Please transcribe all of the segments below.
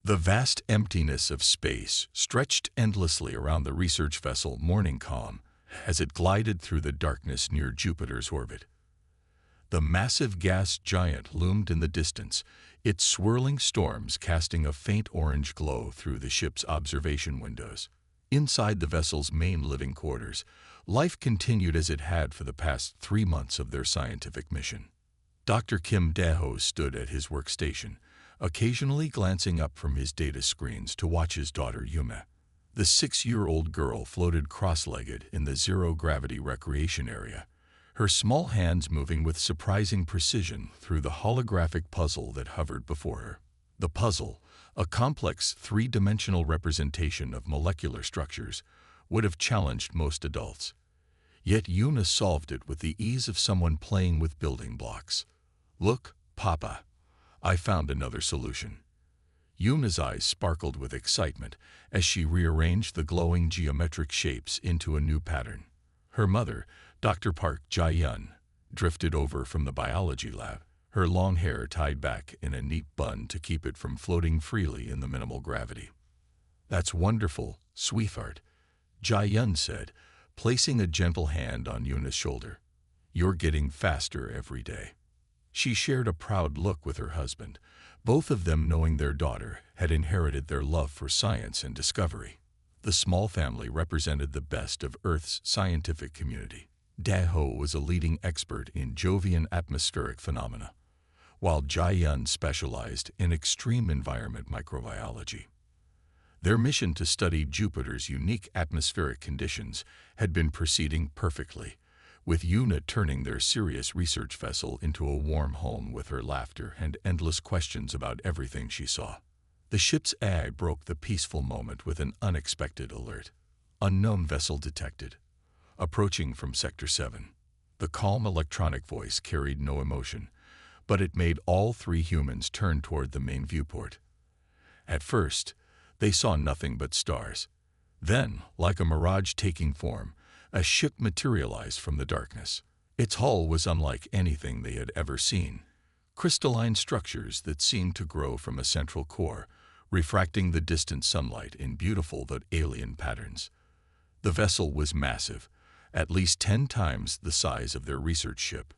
The vast emptiness of space stretched endlessly around the research vessel Morning Calm as it glided through the darkness near Jupiter's orbit. The massive gas giant loomed in the distance, its swirling storms casting a faint orange glow through the ship's observation windows. Inside the vessel's main living quarters, life continued as it had for the past 3 months of their scientific mission. Dr. Kim Dae-ho stood at his workstation, occasionally glancing up from his data screens to watch his daughter Yume. The 6-year-old girl floated cross-legged in the zero-gravity recreation area, her small hands moving with surprising precision through the holographic puzzle that hovered before her. The puzzle, a complex 3-dimensional representation of molecular structures, would have challenged most adults. Yet Yuna solved it with the ease of someone playing with building blocks. "Look, Papa, I found another solution." Yuna's eyes sparkled with excitement as she rearranged the glowing geometric shapes into a new pattern. Her mother, Dr. Park Jae-yun, drifted over from the biology lab, her long hair tied back in a neat bun to keep it from floating freely in the minimal gravity. "That's wonderful, sweetheart," Jae-yun said, placing a gentle hand on Yuna's shoulder. "You're getting faster every day." She shared a proud look with her husband, both of them knowing their daughter had inherited their love for science and discovery. The small family represented the best of Earth's scientific community. Dae-ho was a leading expert in Jovian atmospheric phenomena, while Jae-yun specialized in extreme environment microbiology. Their mission to study Jupiter's unique atmospheric conditions had been proceeding perfectly, with Yuna turning their serious research vessel into a warm home with her laughter and endless questions about everything she saw. The ship's eye broke the peaceful moment with an unexpected alert. "Unknown vessel detected. Approaching from Sector 7. The calm electronic voice carried no emotion, but it made all 3 humans turn toward the main viewport. At first, they saw nothing but stars. Then, like a mirage taking form, a ship materialized from the darkness. Its hull was unlike anything they had ever seen. Crystalline structures that seemed to grow from a central core, refracting the distant sunlight in beautiful but alien patterns. The vessel was massive, at least 10 times the size of their research ship.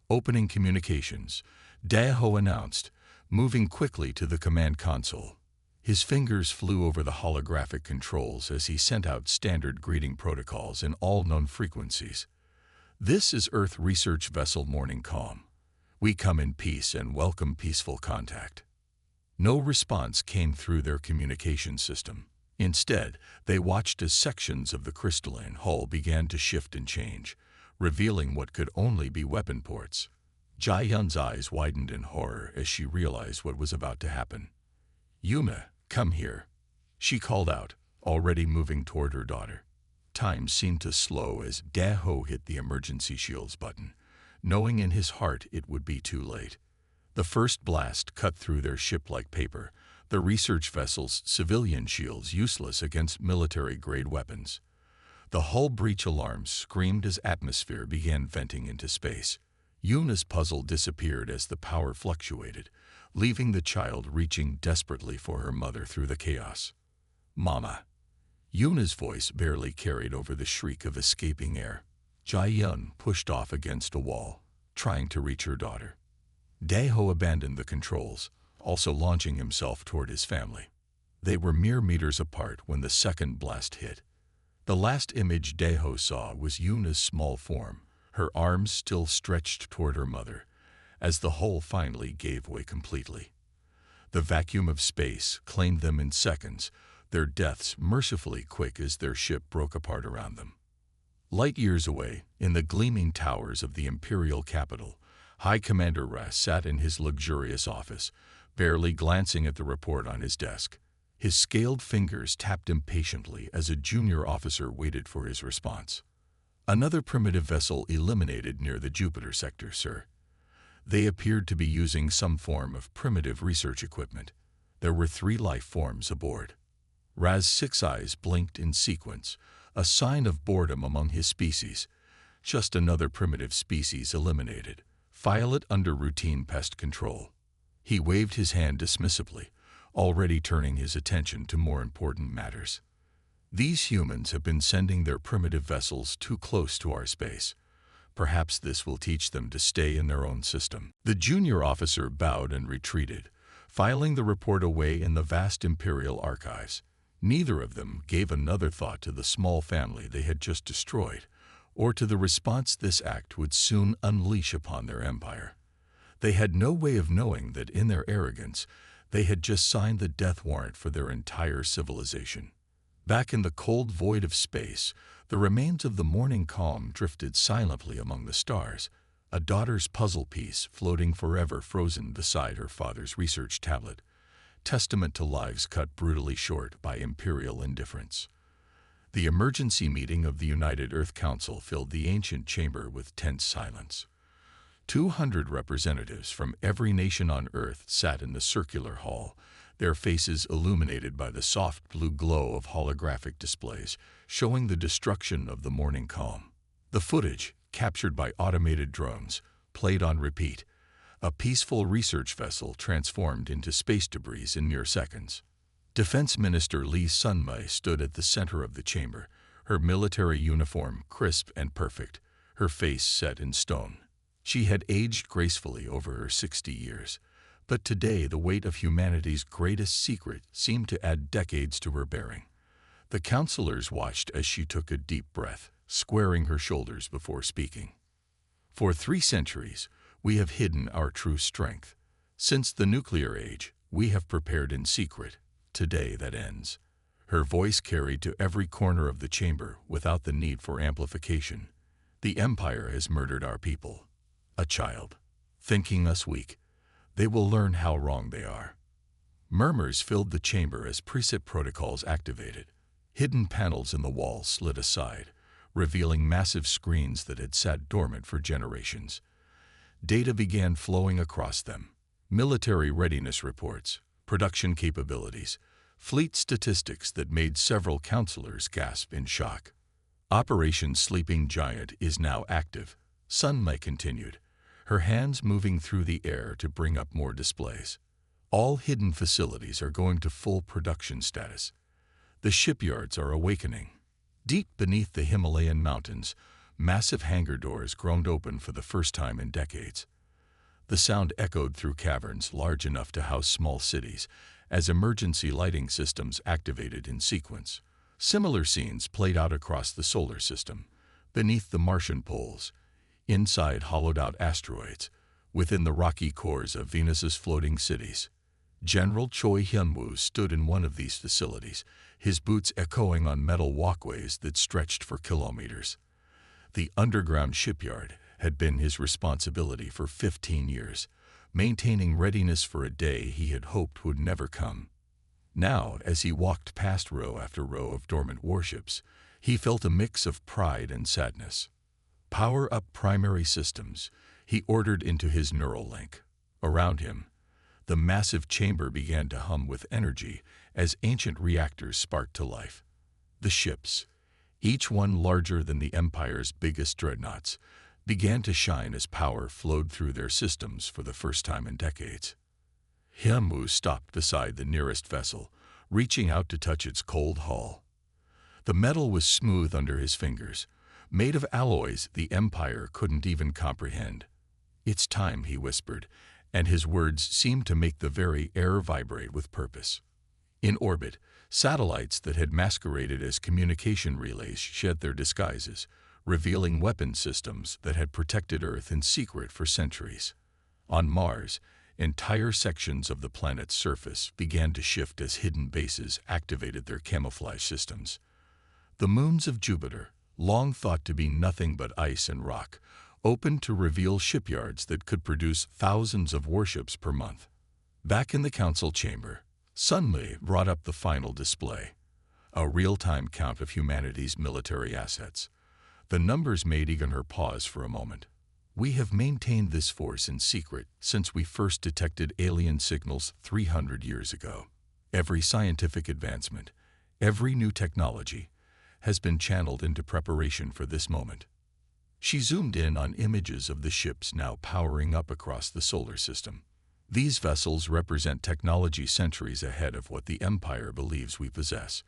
Opening communications, Dae-ho announced, moving quickly to the command console. His fingers flew over the holographic controls as he sent out standard greeting protocols in all known frequencies. "This is Earth Research Vessel Morning Calm. We come in peace and welcome peaceful contact." No response came through their communication system. Instead, they watched as sections of the crystalline hull began to shift and change, revealing what could only be weapon ports. Jae-yun's eyes widened in horror as she realized what was about to happen. "Yume, come here," she called out, already moving toward her daughter. Time seemed to slow as Dae-ho hit the emergency shields button, knowing in his heart it would be too late. The first blast cut through their ship like paper, the research vessel's civilian shields useless against military-grade weapons. The hull breach alarms screamed as atmosphere began venting into space. Yuna's puzzle disappeared as the power fluctuated, leaving the child reaching desperately for her mother through the chaos. "Mama." Yuna's voice barely carried over the shriek of escaping air. Jae-yun pushed off against a wall, trying to reach her daughter. Dae-ho abandoned the controls, also launching himself toward his family. They were mere meters apart when the second blast hit. The last image Dae-ho saw was Yuna's small form, her arms still stretched toward her mother, as the hull finally gave way completely. The vacuum of space claimed them in seconds, their deaths mercifully quick as their ship broke apart around them. Light years away, in the gleaming towers of the imperial capital, High Commander Ras sat in his luxurious office, barely glancing at the report on his desk. His scaled fingers tapped impatiently as a junior officer waited for his response. "Another primitive vessel eliminated near the Jupiter sector, sir. They appeared to be using some form of primitive research equipment. There were 3 life forms aboard." Raz's 6 eyes blinked in sequence, a sign of boredom among his species. Just another primitive species eliminated. File it under routine pest control. He waved his hand dismissively, already turning his attention to more important matters. These humans have been sending their primitive vessels too close to our space. Perhaps this will teach them to stay in their own system. The junior officer bowed and retreated, filing the report away in the vast Imperial archives. Neither of them gave another thought to the small family they had just destroyed, or to the response this act would soon unleash upon their empire. They had no way of knowing that in their arrogance, they had just signed the death warrant for their entire civilization. Back in the cold void of space, the remains of the morning calm drifted silently among the stars, a daughter's puzzle piece floating forever frozen beside her father's research tablet, testament to lives cut brutally short by imperial indifference. The emergency meeting of the United Earth Council filled the ancient chamber with tense silence. 200 representatives from every nation on Earth sat in the circular hall, their faces illuminated by the soft blue glow of holographic displays showing the destruction of the morning calm. The footage, captured by automated drones, played on repeat, a peaceful research vessel transformed into space debris in mere seconds. Defense Minister Lee Sun-mei stood at the center of the chamber, her military uniform crisp and perfect, her face set in stone. She had aged gracefully over her 60 years, but today the weight of humanity's greatest secret seemed to add decades to her bearing. The counselors watched as she took a deep breath, squaring her shoulders before speaking. For 3 centuries, we have hidden our true strength. Since the nuclear age, we have prepared in secret. Today that ends. Her voice carried to every corner of the chamber without the need for amplification. The Empire has murdered our people. A child, thinking us weak. They will learn how wrong they are. Murmurs filled the chamber as preset protocols activated. Hidden panels in the wall slid aside, revealing massive screens that had sat dormant for generations. Data began flowing across them. Military readiness reports, production capabilities, fleet statistics that made several counselors gasp in shock. Operation Sleeping Giant is now active, Sun-mei continued, her hands moving through the air to bring up more displays. All hidden facilities are going to full production status. The shipyards are awakening. Deep beneath the Himalayan mountains, massive hangar doors groaned open for the first time in decades. The sound echoed through caverns large enough to house small cities as emergency lighting systems activated in sequence. Similar scenes played out across the solar system, beneath the Martian poles, inside hollowed-out asteroids, within the rocky cores of Venus's floating cities. General Choi Hyun-woo stood in one of these facilities, his boots echoing on metal walkways that stretched for kilometers. The underground shipyard had been his responsibility for 15 years, maintaining readiness for a day he had hoped would never come. Now, as he walked past row after row of dormant warships, he felt a mix of pride and sadness. Power up primary systems, he ordered into his neural link. Around him, the massive chamber began to hum with energy as ancient reactors sparked to life. The ships, each one larger than the Empire's biggest dreadnoughts, began to shine as power flowed through their systems for the first time in decades. Hyun-woo stopped beside the nearest vessel, reaching out to touch its cold hull. The metal was smooth under his fingers, made of alloys the Empire couldn't even comprehend. "It's time," he whispered, and his words seemed to make the very air vibrate with purpose. In orbit, satellites that had masqueraded as communication relays shed their disguises, revealing weapon systems that had protected Earth in secret for centuries. On Mars, entire sections of the planet's surface began to shift as hidden bases activated their camouflage systems. The moons of Jupiter, long thought to be nothing but ice and rock, opened to reveal shipyards that could produce thousands of warships per month. Back in the council chamber, Sun-mei brought up the final display, a real-time count of humanity's military assets. The numbers made even her pause for a moment. "We have maintained this force in secret since we first detected alien signals 300 years ago. Every scientific advancement, every new technology, has been channeled into preparation for this moment." She zoomed in on images of the ships now powering up across the solar system. These vessels represent technology centuries ahead of what the Empire believes we possess.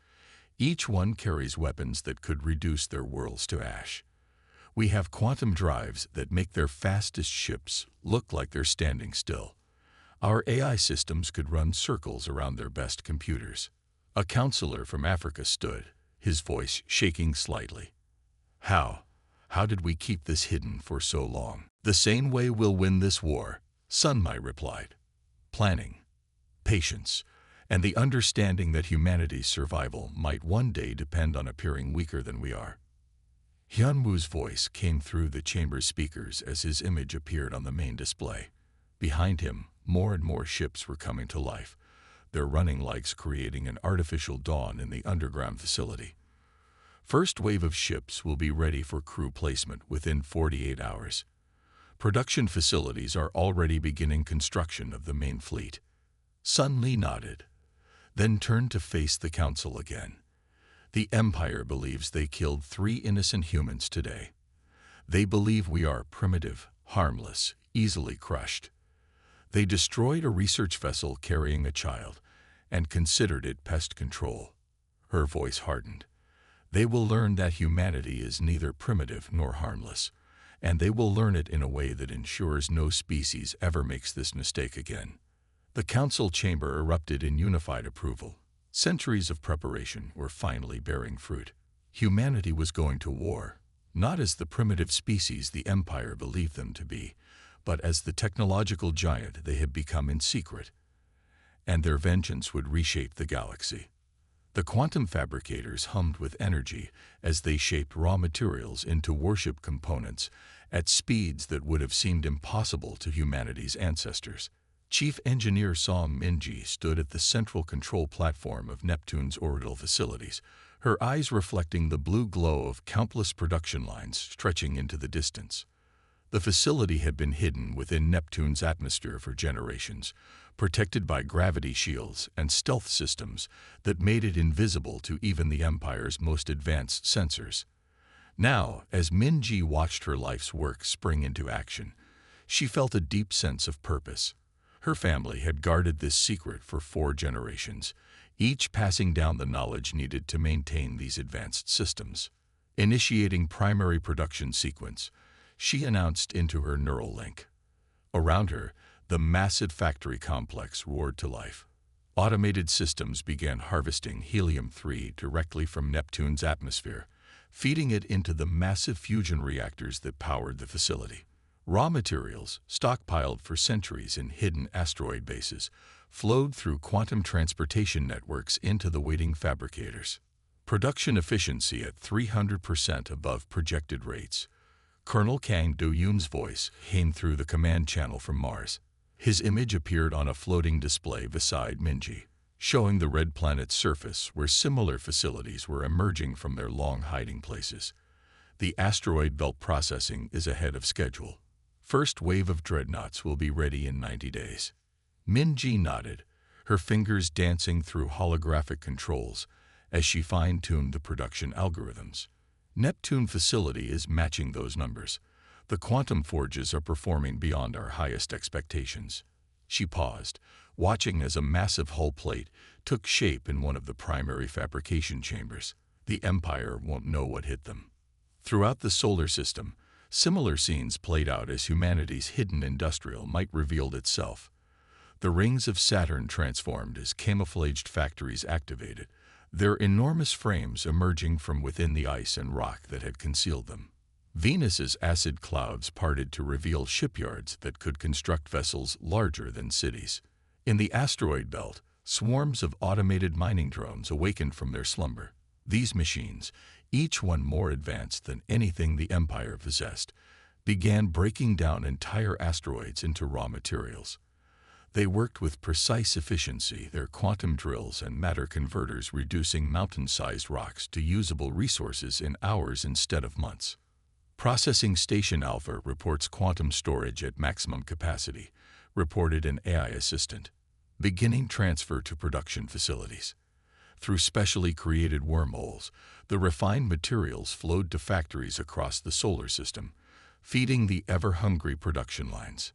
Each one carries weapons that could reduce their worlds to ash. We have quantum drives that make their fastest ships look like they're standing still. Our AI systems could run circles around their best computers. A counselor from Africa stood, his voice shaking slightly. How did we keep this hidden for so long? The same way we'll win this war, Sunmai replied. Planning, patience, and the understanding that humanity's survival might one day depend on appearing weaker than we are. Hyunwoo's voice came through the chamber's speakers as his image appeared on the main display. Behind him, more and more ships were coming to life, their running lights creating an artificial dawn in the underground facility. First wave of ships will be ready for crew placement within 48 hours. Production facilities are already beginning construction of the main fleet. Sun Li nodded, then turned to face the council again. The Empire believes they killed 3 innocent humans today. They believe we are primitive, harmless, easily crushed. They destroyed a research vessel carrying a child and considered it pest control. Her voice hardened. They will learn that humanity is neither primitive nor harmless, and they will learn it in a way that ensures no species ever makes this mistake again. The council chamber erupted in unified approval. Centuries of preparation were finally bearing fruit. Humanity was going to war, not as the primitive species the Empire believed them to be, but as the technological giant they had become in secret. And their vengeance would reshape the galaxy. The quantum fabricators hummed with energy as they shaped raw materials into warship components at speeds that would have seemed impossible to humanity's ancestors. Chief Engineer Som Minji stood at the central control platform of Neptune's orbital facilities, her eyes reflecting the blue glow of countless production lines stretching into the distance. The facility had been hidden within Neptune's atmosphere for generations, protected by gravity shields and stealth systems that made it invisible to even the Empire's most advanced sensors. Now, as Minji watched her life's work spring into action, she felt a deep sense of purpose. Her family had guarded this secret for 4 generations, each passing down the knowledge needed to maintain these advanced systems. Initiating primary production sequence, she announced into her neural link. Around her, the massive factory complex roared to life. Automated systems began harvesting helium-3 directly from Neptune's atmosphere, feeding it into the massive fusion reactors that powered the facility. Raw materials, stockpiled for centuries in hidden asteroid bases, flowed through quantum transportation networks into the waiting fabricators. Production efficiency at 300% above projected rates. Colonel Kang Do-yoon's voice came through the command channel from Mars. His image appeared on a floating display beside Minji, showing the red planet's surface where similar facilities were emerging from their long hiding places. The asteroid belt processing is ahead of schedule. First wave of Dreadnoughts will be ready in 90 days. Minji nodded, her fingers dancing through holographic controls as she fine-tuned the production algorithms. Neptune facility is matching those numbers. The quantum forges are performing beyond our highest expectations. She paused, watching as a massive hull plate took shape in one of the primary fabrication chambers. The Empire won't know what hit them. Throughout the solar system, similar scenes played out as humanity's hidden industrial might revealed itself. The rings of Saturn transformed as camouflaged factories activated, their enormous frames emerging from within the ice and rock that had concealed them. Venus's acid clouds parted to reveal shipyards that could construct vessels larger than cities. In the asteroid belt, swarms of automated mining drones awakened from their slumber. These machines, each one more advanced than anything the Empire possessed, began breaking down entire asteroids into raw materials. They worked with precise efficiency, their quantum drills and matter converters reducing mountain-sized rocks to usable resources in hours instead of months. Processing Station Alpha reports quantum storage at maximum capacity, reported an AI assistant. Beginning transfer to production facilities. Through specially created wormholes, the refined materials flowed to factories across the solar system, feeding the ever-hungry production lines.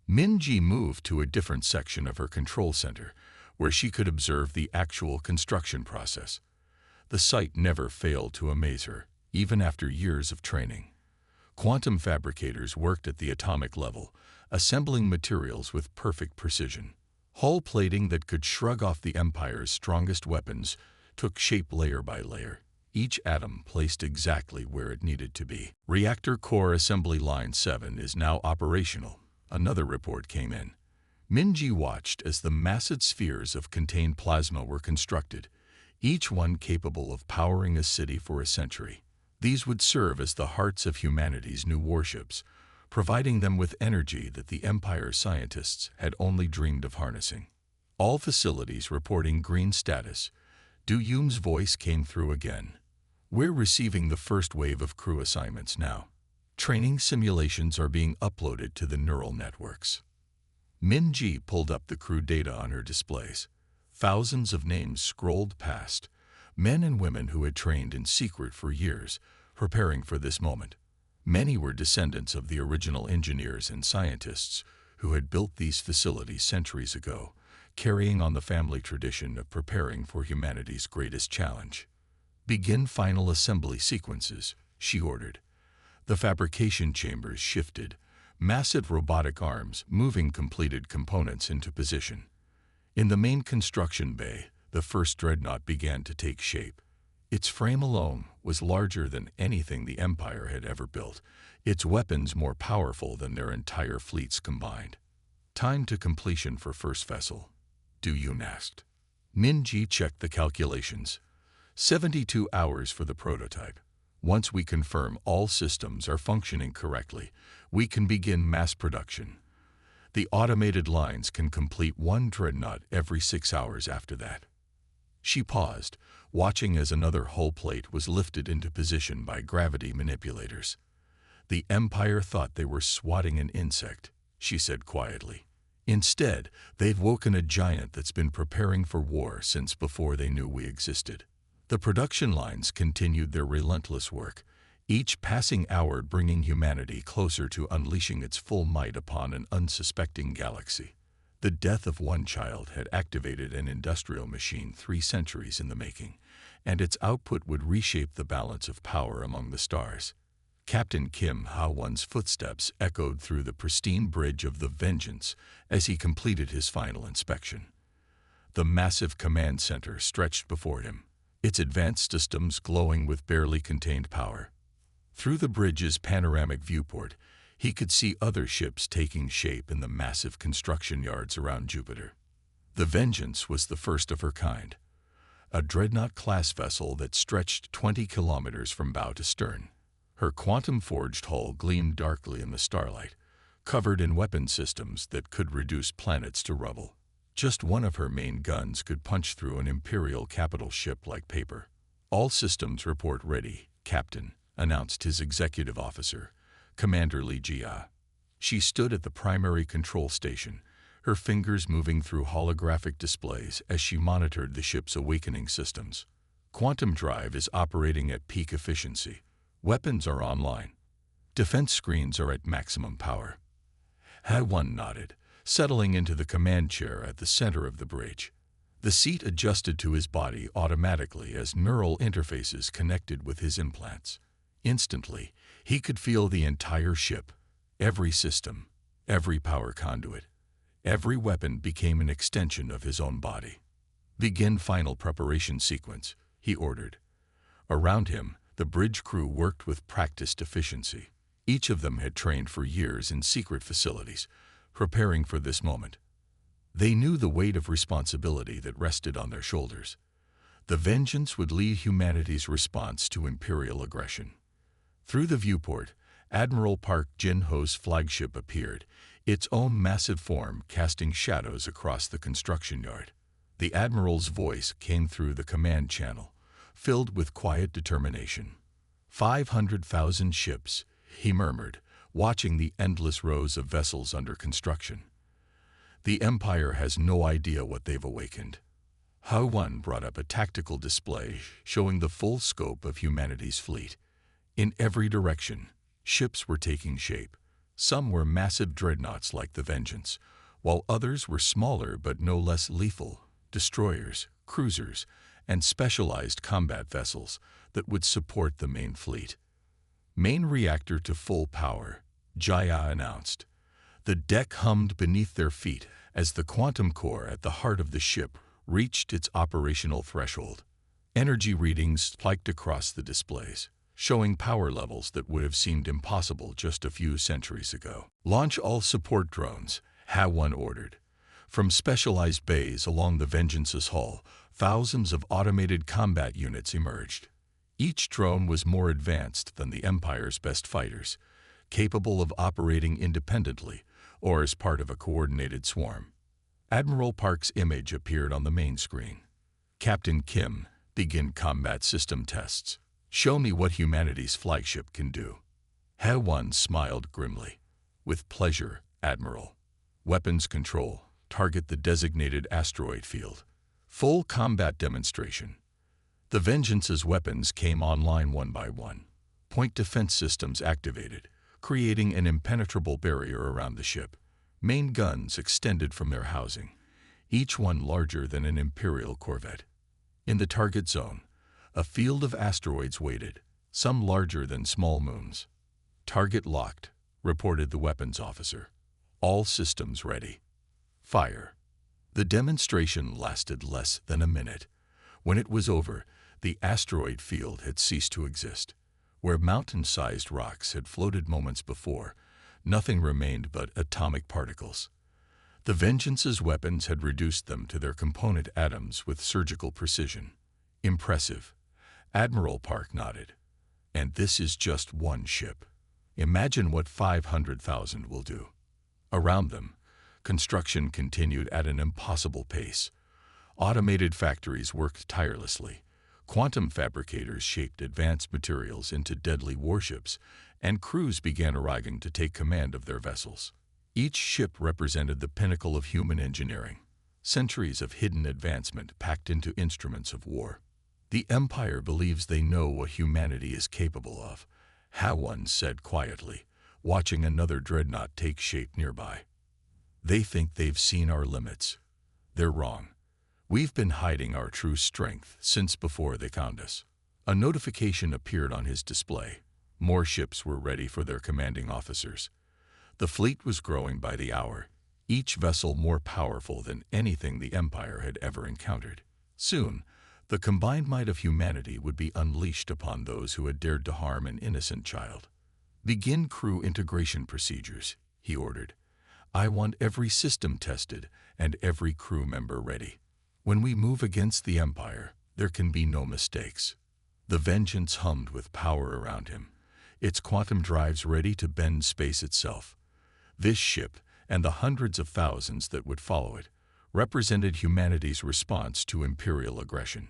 Minji moved to a different section of her control center, where she could observe the actual construction process. The sight never failed to amaze her, even after years of training. Quantum fabricators worked at the atomic level, assembling materials with perfect precision. Hull plating that could shrug off the Empire's strongest weapons took shape layer by layer, each atom placed exactly where it needed to be. Reactor Core Assembly Line 7 is now operational, another report came in. Minji watched as the massive spheres of contained plasma were constructed, each one capable of powering a city for a century. These would serve as the hearts of humanity's new warships, providing them with energy that the Empire scientists had only dreamed of harnessing. All facilities reporting green status. Du Yum's voice came through again. We're receiving the first wave of crew assignments now. Training simulations are being uploaded to the neural networks. Minji pulled up the crew data on her displays. Thousands of names scrolled past, men and women who had trained in secret for years, preparing for this moment. Many were descendants of the original engineers and scientists who had built these facilities centuries ago, carrying on the family tradition of preparing for humanity's greatest challenge. Begin final assembly sequences, she ordered. The fabrication chambers shifted, massive robotic arms moving completed components into position. In the main construction bay, the first dreadnought began to take shape. Its frame alone was larger than anything the Empire had ever built, its weapons more powerful than their entire fleets combined. Time to completion for first vessel, Du Yun asked. Minji checked the calculations. 72 hours for the prototype. Once we confirm all systems are functioning correctly, we can begin mass production. The automated lines can complete one dreadnought every 6 hours after that. She paused, watching as another hull plate was lifted into position by gravity manipulators. The Empire thought they were swatting an insect, she said quietly. Instead, they've woken a giant that's been preparing for war since before they knew we existed. The production lines continued their relentless work, each passing hour bringing humanity closer to unleashing its full might upon an unsuspecting galaxy. The death of one child had activated an industrial machine 3 centuries in the making, and its output would reshape the balance of power among the stars. Captain Kim Ha-won's footsteps echoed through the pristine bridge of the Vengeance as he completed his final inspection. The massive command center stretched before him, its advanced systems glowing with barely contained power. Through the bridge's panoramic viewport, he could see other ships taking shape in the massive construction yards around Jupiter. The Vengeance was the first of her kind, a dreadnought-class vessel that stretched 20 kilometers from bow to stern. Her quantum-forged hull gleamed darkly in the starlight, covered in weapon systems that could reduce planets to rubble. Just one of her main guns could punch through an Imperial capital ship like paper. All systems report ready, Captain, announced his executive officer, Commander Li Jia. She stood at the primary control station, her fingers moving through holographic displays as she monitored the ship's awakening systems. Quantum drive is operating at peak efficiency. Weapons are online. Defense screens are at maximum power. Ha-won nodded, settling into the command chair at the center of the bridge. The seat adjusted to his body automatically as neural interfaces connected with his implants. Instantly, he could feel the entire ship, every system, every power conduit. Every weapon became an extension of his own body. Begin final preparation sequence, he ordered. Around him, the bridge crew worked with practiced efficiency. Each of them had trained for years in secret facilities, preparing for this moment. They knew the weight of responsibility that rested on their shoulders. The Vengeance would lead humanity's response to Imperial aggression. Through the viewport, Admiral Park Jin-ho's flagship appeared, its own massive form casting shadows across the construction yard. The Admiral's voice came through the command channel, filled with quiet determination. 500,000 ships, he murmured, watching the endless rows of vessels under construction. The Empire has no idea what they've awakened. Ha-won brought up a tactical display showing the full scope of humanity's fleet. In every direction, ships were taking shape, Some were massive dreadnoughts like the Vengeance, while others were smaller but no less lethal, destroyers, cruisers, and specialized combat vessels that would support the main fleet. Main reactor to full power, Jaya announced. The deck hummed beneath their feet as the quantum core at the heart of the ship reached its operational threshold. Energy readings spiked across the displays, showing power levels that would have seemed impossible just a few centuries ago. Launch all support drones, HFY ordered. From specialized bays along the Vengeance's hull, thousands of automated combat units emerged. Each drone was more advanced than the Empire's best fighters, capable of operating independently or as part of a coordinated swarm. Admiral Park's image appeared on the main screen. Captain Kim, begin combat system tests. Show me what humanity's flagship can do. HFY smiled grimly. With pleasure, Admiral. Weapons control. Target the designated asteroid field. Full combat demonstration. The Vengeance's weapons came online one by one. Point defense systems activated, creating an impenetrable barrier around the ship. Main guns extended from their housing, each one larger than an Imperial corvette. In the target zone, a field of asteroids waited, some larger than small moons. Target locked, reported the weapons officer. All systems ready. Fire. The demonstration lasted less than a minute. When it was over, the asteroid field had ceased to exist. Where mountain-sized rocks had floated moments before, nothing remained but atomic particles. The Vengeance's weapons had reduced them to their component atoms with surgical precision. Impressive. Admiral Park nodded. And this is just one ship. Imagine what 500,000 will do. Around them, construction continued at an impossible pace. Automated factories worked tirelessly. Quantum fabricators shaped advanced materials into deadly warships, and crews began arriving to take command of their vessels. Each ship represented the pinnacle of human engineering, centuries of hidden advancement packed into instruments of war. The Empire believes they know what humanity is capable of, HFY said quietly, watching another dreadnought take shape nearby. They think they've seen our limits. They're wrong. We've been hiding our true strength since before they found us. A notification appeared on his display. More ships were ready for their commanding officers. The fleet was growing by the hour, each vessel more powerful than anything the Empire had ever encountered. Soon, the combined might of humanity would be unleashed upon those who had dared to harm an innocent child. Begin crew integration procedures, he ordered. I want every system tested and every crew member ready. When we move against the Empire, there can be no mistakes. The Vengeance hummed with power around him, its quantum drives ready to bend space itself. This ship, and the hundreds of thousands that would follow it, represented humanity's response to Imperial aggression.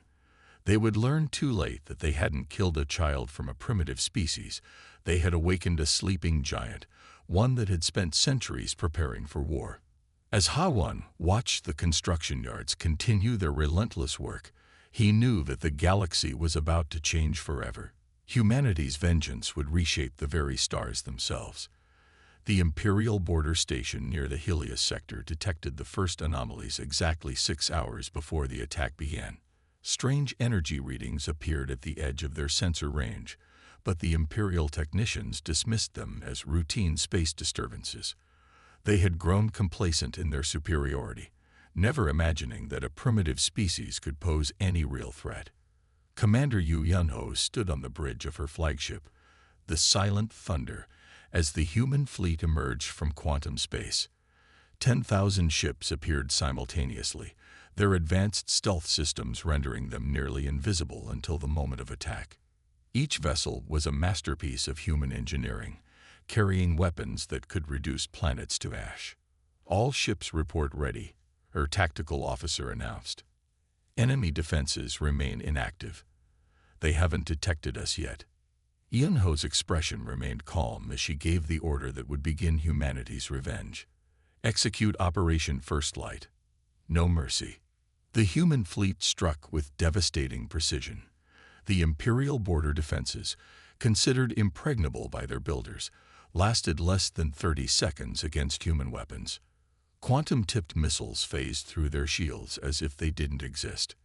They would learn too late that they hadn't killed a child from a primitive species. They had awakened a sleeping giant, one that had spent centuries preparing for war. As HFY watched the construction yards continue their relentless work, he knew that the galaxy was about to change forever. Humanity's vengeance would reshape the very stars themselves. The Imperial border station near the Helios sector detected the first anomalies exactly 6 hours before the attack began. Strange energy readings appeared at the edge of their sensor range, but the Imperial technicians dismissed them as routine space disturbances. They had grown complacent in their superiority, never imagining that a primitive species could pose any real threat. Commander Yu Yunho stood on the bridge of her flagship, the Silent Thunder, as the human fleet emerged from quantum space. 10,000 ships appeared simultaneously, their advanced stealth systems rendering them nearly invisible until the moment of attack. Each vessel was a masterpiece of human engineering, carrying weapons that could reduce planets to ash. All ships report ready, her tactical officer announced. Enemy defenses remain inactive. They haven't detected us yet. Yunho's expression remained calm as she gave the order that would begin humanity's revenge. Execute Operation First Light. No mercy. The human fleet struck with devastating precision. The Imperial border defenses, considered impregnable by their builders, lasted less than 30 seconds against human weapons. Quantum-tipped missiles phased through their shields as if they didn't exist.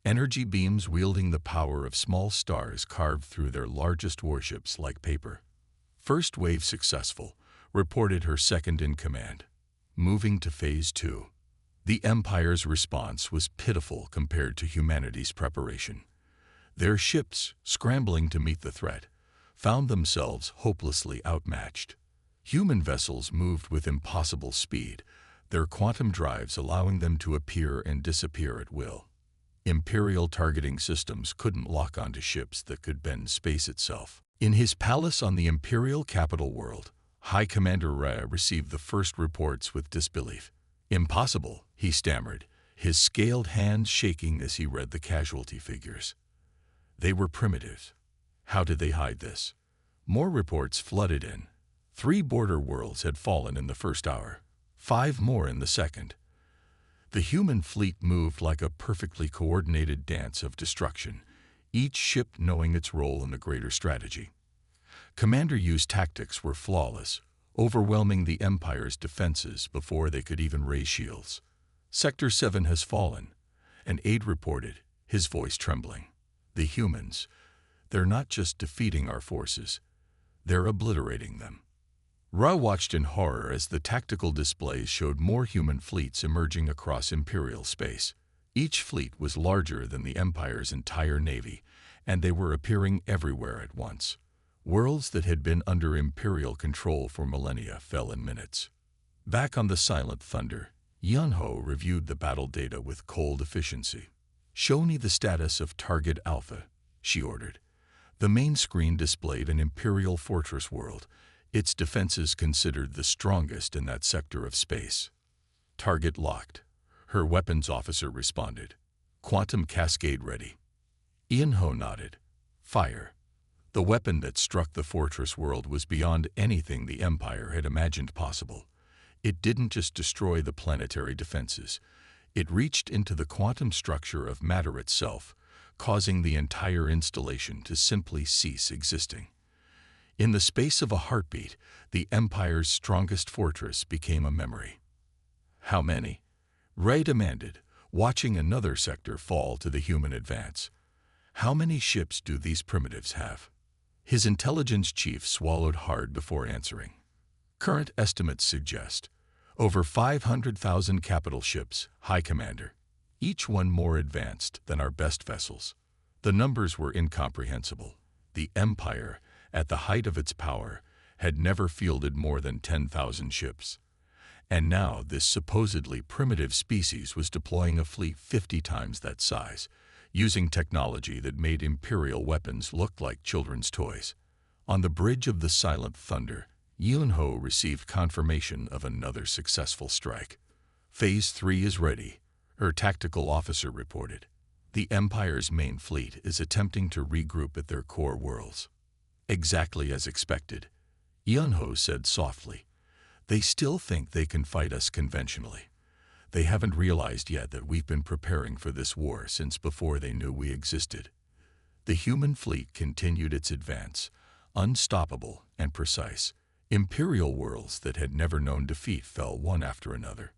Energy beams wielding the power of small stars carved through their largest warships like paper. First wave successful, reported her second-in-command. Moving to Phase 2. The Empire's response was pitiful compared to humanity's preparation. Their ships, scrambling to meet the threat, found themselves hopelessly outmatched. Human vessels moved with impossible speed, their quantum drives allowing them to appear and disappear at will. Imperial targeting systems couldn't lock onto ships that could bend space itself. In his palace on the Imperial capital world, High Commander Ray received the first reports with disbelief. "Impossible," he stammered, his scaled hands shaking as he read the casualty figures. They were primitives. How did they hide this? More reports flooded in. 3 border worlds had fallen in the first hour, 5 more in the second. The human fleet moved like a perfectly coordinated dance of destruction, each ship knowing its role in the greater strategy. Commander Yu's tactics were flawless, overwhelming the Empire's defenses before they could even raise shields. "Sector 7 has fallen," an aide reported, his voice trembling. "The humans, they're not just defeating our forces, they're obliterating them." Ra watched in horror as the tactical displays showed more human fleets emerging across Imperial space. Each fleet was larger than the Empire's entire navy, and they were appearing everywhere at once. Worlds that had been under Imperial control for millennia fell in minutes. Back on the Silent Thunder, Yunho reviewed the battle data with cold efficiency. "Show me the status of Target Alpha," she ordered. The main screen displayed an Imperial fortress world, its defenses considered the strongest in that sector of space. "Target locked," her weapons officer responded. "Quantum cascade ready." Yunho nodded. "Fire." The weapon that struck the fortress world was beyond anything the Empire had imagined possible. It didn't just destroy the planetary defenses. It reached into the quantum structure of matter itself, causing the entire installation to simply cease existing. In the space of a heartbeat, the Empire's strongest fortress became a memory. "How many?" Ray demanded, watching another sector fall to the human advance. "How many ships do these primitives have?" His intelligence chief swallowed hard before answering. "Current estimates suggest over 500,000 capital ships, High Commander, each one more advanced than our best vessels." The numbers were incomprehensible. The Empire, at the height of its power, had never fielded more than 10,000 ships. And now this supposedly primitive species was deploying a fleet 50 times that size, using technology that made Imperial weapons look like children's toys. On the bridge of the Silent Thunder, Yunho received confirmation of another successful strike. "Phase 3 is ready," her tactical officer reported. "The Empire's main fleet is attempting to regroup at their core worlds." "Exactly as expected," Yunho said softly. "They still think they can fight us conventionally. They haven't realized yet that we've been preparing for this war since before they knew we existed." The human fleet continued its advance, unstoppable and precise. Imperial worlds that had never known defeat fell one after another.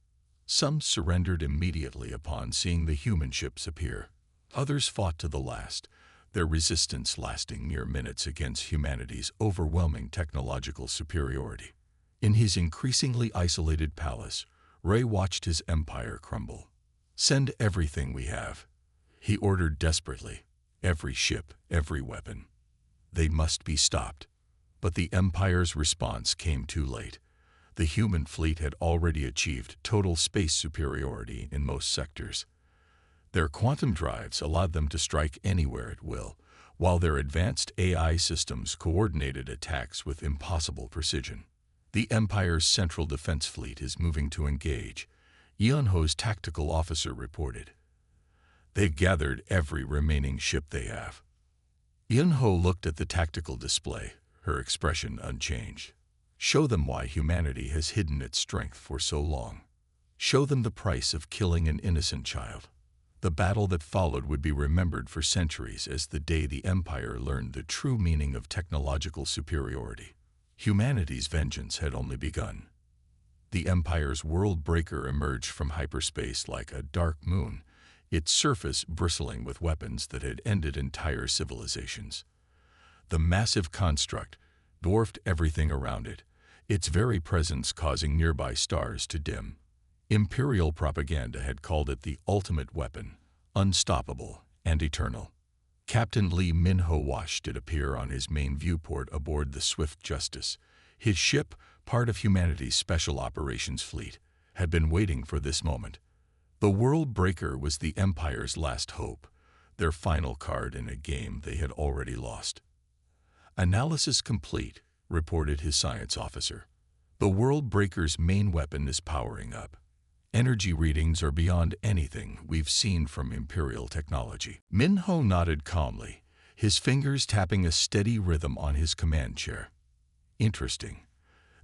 Some surrendered immediately upon seeing the human ships appear. Others fought to the last, their resistance lasting mere minutes against humanity's overwhelming technological superiority. In his increasingly isolated palace, Ray watched his empire crumble. "Send everything we have," he ordered desperately. "Every ship, every weapon. They must be stopped." But the Empire's response came too late. The human fleet had already achieved total space superiority in most sectors. Their quantum drives allowed them to strike anywhere at will, while their advanced AI systems coordinated attacks with impossible precision. "The Empire's Central Defense Fleet is moving to engage," Yunho's tactical officer reported. "They've gathered every remaining ship they have." Yunho looked at the tactical display, her expression unchanged. "Show them why humanity has hidden its strength for so long. Show them the price of killing an innocent child." The battle that followed would be remembered for centuries as the day the Empire learned the true meaning of technological superiority. Humanity's vengeance had only begun. The Empire's world breaker emerged from hyperspace like a dark moon, its surface bristling with weapons that had ended entire civilizations. The massive construct dwarfed everything around it, its very presence causing nearby stars to dim. Imperial propaganda had called it the ultimate weapon, unstoppable and eternal. Captain Lee Min-ho watched it appear on his main viewport aboard the Swift Justice. His ship, part of humanity's special operations fleet, had been waiting for this moment. The World Breaker was the Empire's last hope, their final card in a game they had already lost. "Analysis complete," reported his science officer. "The World Breaker's main weapon is powering up. Energy readings are beyond anything we've seen from Imperial technology." Min-ho nodded calmly, his fingers tapping a steady rhythm on his command chair. "Interesting.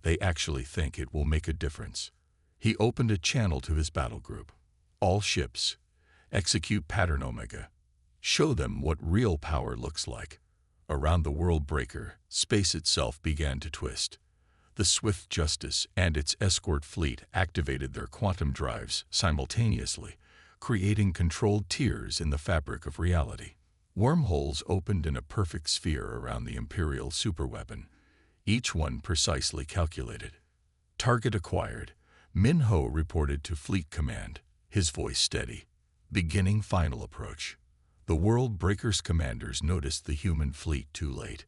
They actually think it will make a difference." He opened a channel to his battle group. "All ships, execute Pattern Omega. Show them what real power looks like." Around the World Breaker, space itself began to twist. The Swift Justice and its escort fleet activated their quantum drives simultaneously, creating controlled tiers in the fabric of reality. Wormholes opened in a perfect sphere around the Imperial superweapon, each one precisely calculated. "Target acquired," Min-ho reported to Fleet Command, his voice steady. "Beginning final approach." The World Breaker's commanders noticed the human fleet too late.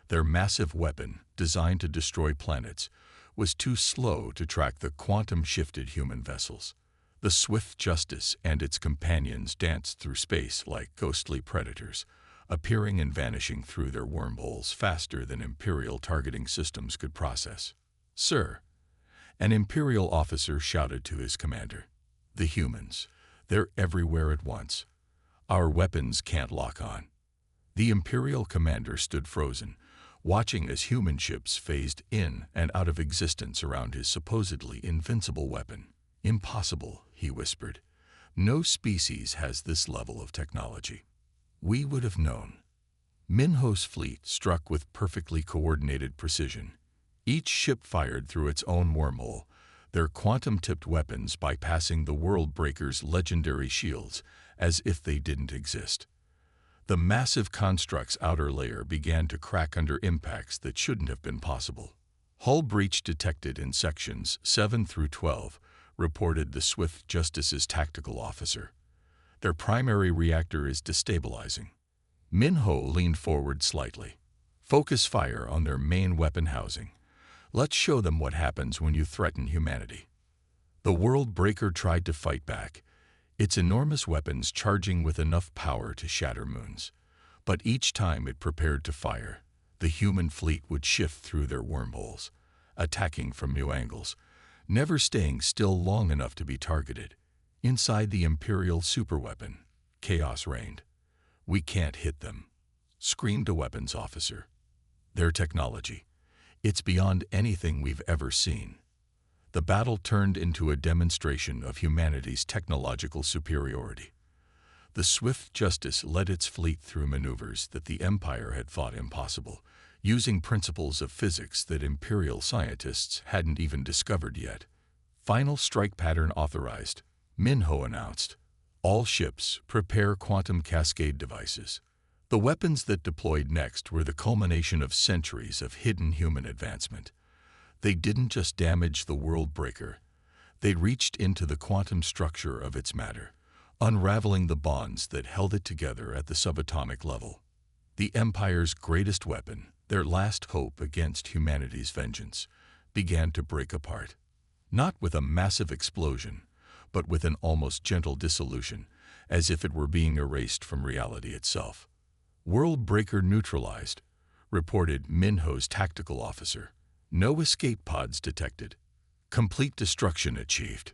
Their massive weapon, designed to destroy planets, was too slow to track the quantum-shifted human vessels. The Swift Justice and its companions danced through space like ghostly predators, appearing and vanishing through their wormholes faster than Imperial targeting systems could process. "Sir," an Imperial officer shouted to his commander, "the humans, they're everywhere at once. Our weapons can't lock on." The Imperial commander stood frozen, watching as human ships phased in and out of existence around his supposedly invincible weapon. "Impossible," he whispered. "No species has this level of technology." "We would have known." Min-ho's fleet struck with perfectly coordinated precision. Each ship fired through its own wormhole, their quantum-tipped weapons bypassing the World Breaker's legendary shields as if they didn't exist. The massive construct's outer layer began to crack under impacts that shouldn't have been possible. "Hull breach detected in sections 7 through 12, reported the Swift Justice's tactical officer. "Their primary reactor is destabilizing." Min-ho leaned forward slightly. "Focus fire on their main weapon housing. Let's show them what happens when you threaten humanity." The World Breaker tried to fight back, its enormous weapons charging with enough power to shatter moons. But each time it prepared to fire, the human fleet would shift through their wormholes, attacking from new angles, never staying still long enough to be targeted. Inside the Imperial superweapon, chaos reigned. "We can't hit them," screamed a weapons officer. "Their technology, it's beyond anything we've ever seen." The battle turned into a demonstration of humanity's technological superiority. The Swift Justice led its fleet through maneuvers that the Empire had thought impossible, using principles of physics that Imperial scientists hadn't even discovered yet. "Final strike pattern authorized," Min-ho announced. "All ships, prepare quantum cascade devices." The weapons that deployed next were the culmination of centuries of hidden human advancement. They didn't just damage the World Breaker. They reached into the quantum structure of its matter, unraveling the bonds that held it together at the subatomic level. The Empire's greatest weapon, their last hope against humanity's vengeance, began to break apart. Not with a massive explosion, but with an almost gentle dissolution, as if it were being erased from reality itself. "World Breaker neutralized," reported Min-ho's tactical officer. "No escape pods detected. Complete destruction achieved."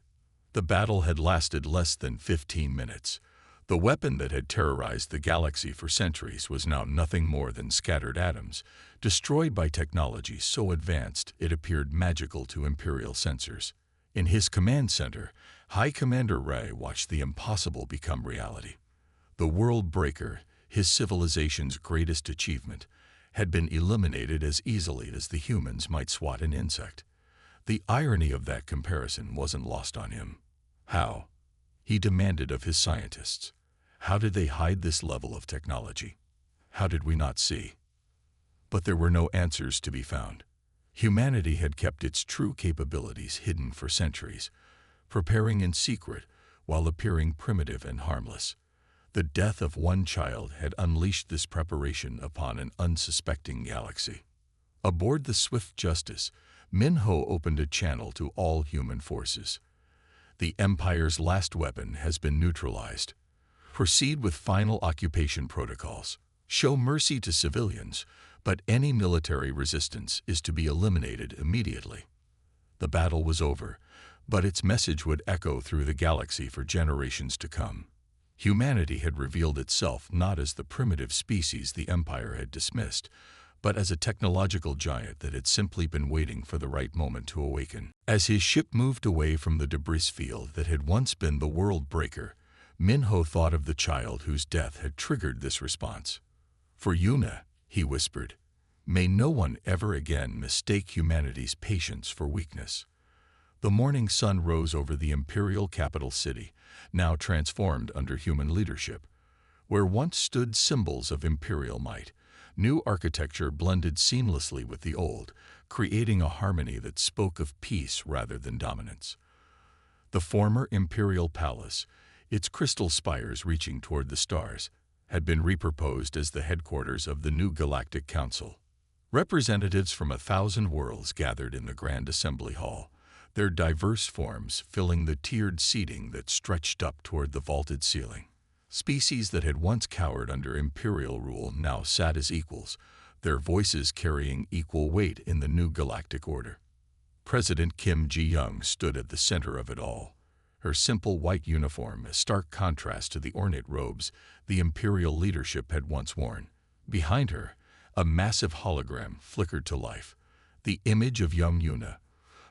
The battle had lasted less than 15 minutes. The weapon that had terrorized the galaxy for centuries was now nothing more than scattered atoms, destroyed by technology so advanced it appeared magical to Imperial sensors. In his command center, High Commander Ray watched the impossible become reality. The World Breaker, his civilization's greatest achievement, had been eliminated as easily as the humans might swat an insect. The irony of that comparison wasn't lost on him. How? He demanded of his scientists. How did they hide this level of technology? How did we not see? But there were no answers to be found. Humanity had kept its true capabilities hidden for centuries, preparing in secret while appearing primitive and harmless. The death of one child had unleashed this preparation upon an unsuspecting galaxy. Aboard the Swift Justice, Minho opened a channel to all human forces. The Empire's last weapon has been neutralized. Proceed with final occupation protocols. Show mercy to civilians, but any military resistance is to be eliminated immediately. The battle was over, but its message would echo through the galaxy for generations to come. Humanity had revealed itself not as the primitive species the Empire had dismissed, but as a technological giant that had simply been waiting for the right moment to awaken. As his ship moved away from the debris field that had once been the world breaker, Minho thought of the child whose death had triggered this response. "For Yuna," he whispered, "may no one ever again mistake humanity's patience for weakness." The morning sun rose over the imperial capital city, now transformed under human leadership. Where once stood symbols of imperial might, new architecture blended seamlessly with the old, creating a harmony that spoke of peace rather than dominance. The former imperial palace, its crystal spires reaching toward the stars, had been repurposed as the headquarters of the new Galactic Council. Representatives from 1,000 worlds gathered in the Grand Assembly Hall, their diverse forms filling the tiered seating that stretched up toward the vaulted ceiling. Species that had once cowered under imperial rule now sat as equals, their voices carrying equal weight in the new galactic order. President Kim Ji-young stood at the center of it all, her simple white uniform a stark contrast to the ornate robes the imperial leadership had once worn. Behind her, a massive hologram flickered to life, the image of young Yuna,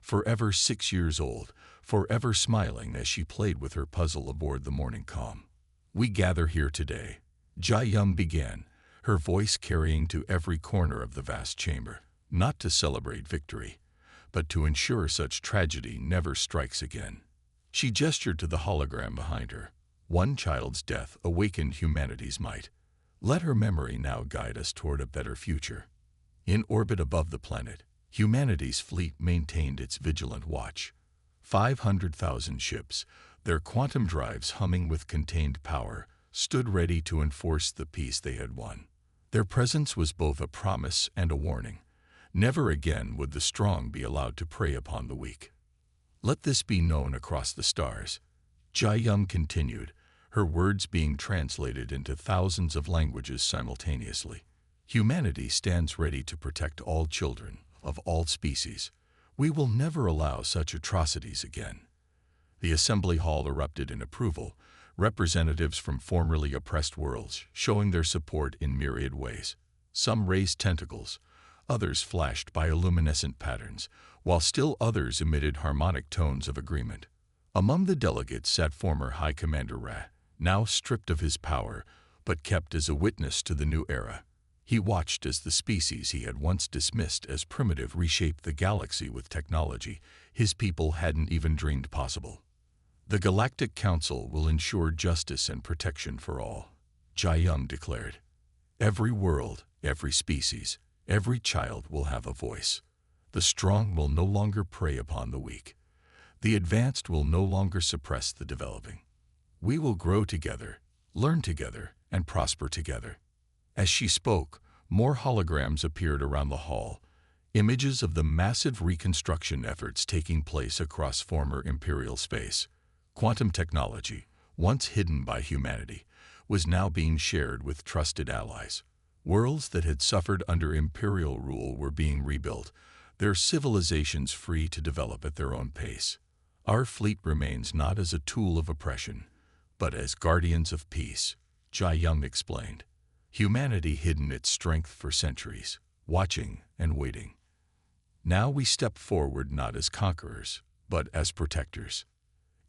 forever 6 years old, forever smiling as she played with her puzzle aboard the morning calm. "We gather here today," Ji-young began, her voice carrying to every corner of the vast chamber, "not to celebrate victory, but to ensure such tragedy never strikes again." She gestured to the hologram behind her. One child's death awakened humanity's might. Let her memory now guide us toward a better future. In orbit above the planet, humanity's fleet maintained its vigilant watch. 500,000 ships, their quantum drives humming with contained power, stood ready to enforce the peace they had won. Their presence was both a promise and a warning. Never again would the strong be allowed to prey upon the weak. "Let this be known across the stars," Ji-young continued, her words being translated into thousands of languages simultaneously. "Humanity stands ready to protect all children, of all species. We will never allow such atrocities again." The assembly hall erupted in approval, representatives from formerly oppressed worlds showing their support in myriad ways. Some raised tentacles, others flashed bioluminescent patterns, while still others emitted harmonic tones of agreement. Among the delegates sat former High Commander Ra, now stripped of his power, but kept as a witness to the new era. He watched as the species he had once dismissed as primitive reshaped the galaxy with technology his people hadn't even dreamed possible. "The Galactic Council will ensure justice and protection for all," Ji-young declared. "Every world, every species, every child will have a voice. The strong will no longer prey upon the weak. The advanced will no longer suppress the developing. We will grow together, learn together, and prosper together." As she spoke, more holograms appeared around the hall, images of the massive reconstruction efforts taking place across former imperial space. Quantum technology, once hidden by humanity, was now being shared with trusted allies. Worlds that had suffered under imperial rule were being rebuilt, their civilizations free to develop at their own pace. "Our fleet remains not as a tool of oppression, but as guardians of peace," Ji-young explained. "Humanity hidden its strength for centuries, watching and waiting. Now we step forward not as conquerors, but as protectors."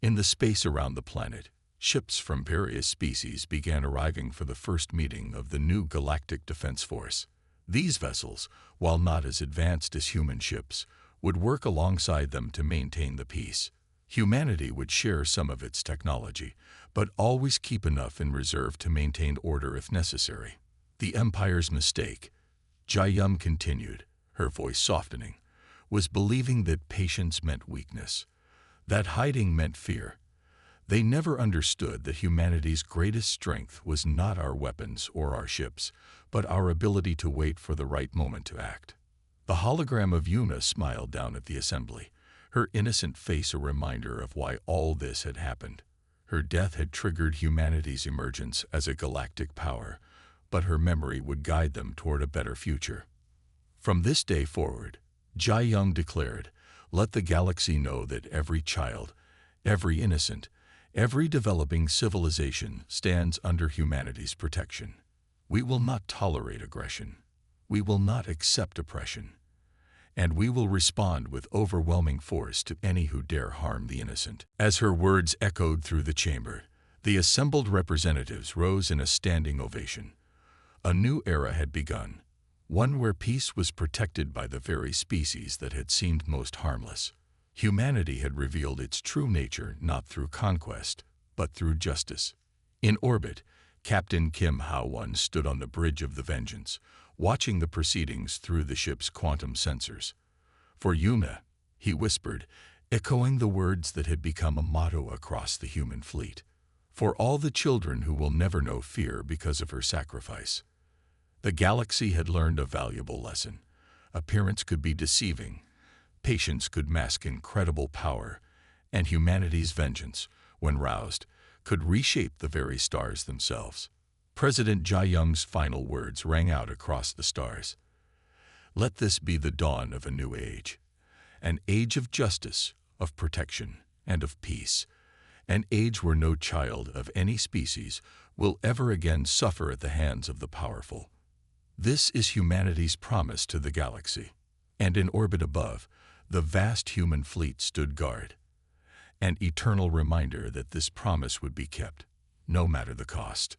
In the space around the planet, ships from various species began arriving for the first meeting of the new Galactic Defense Force. These vessels, while not as advanced as human ships, would work alongside them to maintain the peace. Humanity would share some of its technology, but always keep enough in reserve to maintain order if necessary. The Empire's mistake, Jayum continued, her voice softening, was believing that patience meant weakness, that hiding meant fear. They never understood that humanity's greatest strength was not our weapons or our ships, but our ability to wait for the right moment to act. The hologram of Yuna smiled down at the assembly, her innocent face a reminder of why all this had happened. Her death had triggered humanity's emergence as a galactic power, but her memory would guide them toward a better future. From this day forward, Jai Young declared, let the galaxy know that every child, every innocent, every developing civilization stands under humanity's protection. We will not tolerate aggression. We will not accept oppression. And we will respond with overwhelming force to any who dare harm the innocent. As her words echoed through the chamber, the assembled representatives rose in a standing ovation. A new era had begun, one where peace was protected by the very species that had seemed most harmless. Humanity had revealed its true nature not through conquest, but through justice. In orbit, Captain Kim Hao-won stood on the bridge of the Vengeance, watching the proceedings through the ship's quantum sensors. For Yuna, he whispered, echoing the words that had become a motto across the human fleet. For all the children who will never know fear because of her sacrifice. The galaxy had learned a valuable lesson. Appearance could be deceiving, patience could mask incredible power, and humanity's vengeance, when roused, could reshape the very stars themselves. President Jai-young's final words rang out across the stars. Let this be the dawn of a new age. An age of justice, of protection, and of peace. An age where no child of any species will ever again suffer at the hands of the powerful. This is humanity's promise to the galaxy. And in orbit above, the vast human fleet stood guard. An eternal reminder that this promise would be kept, no matter the cost.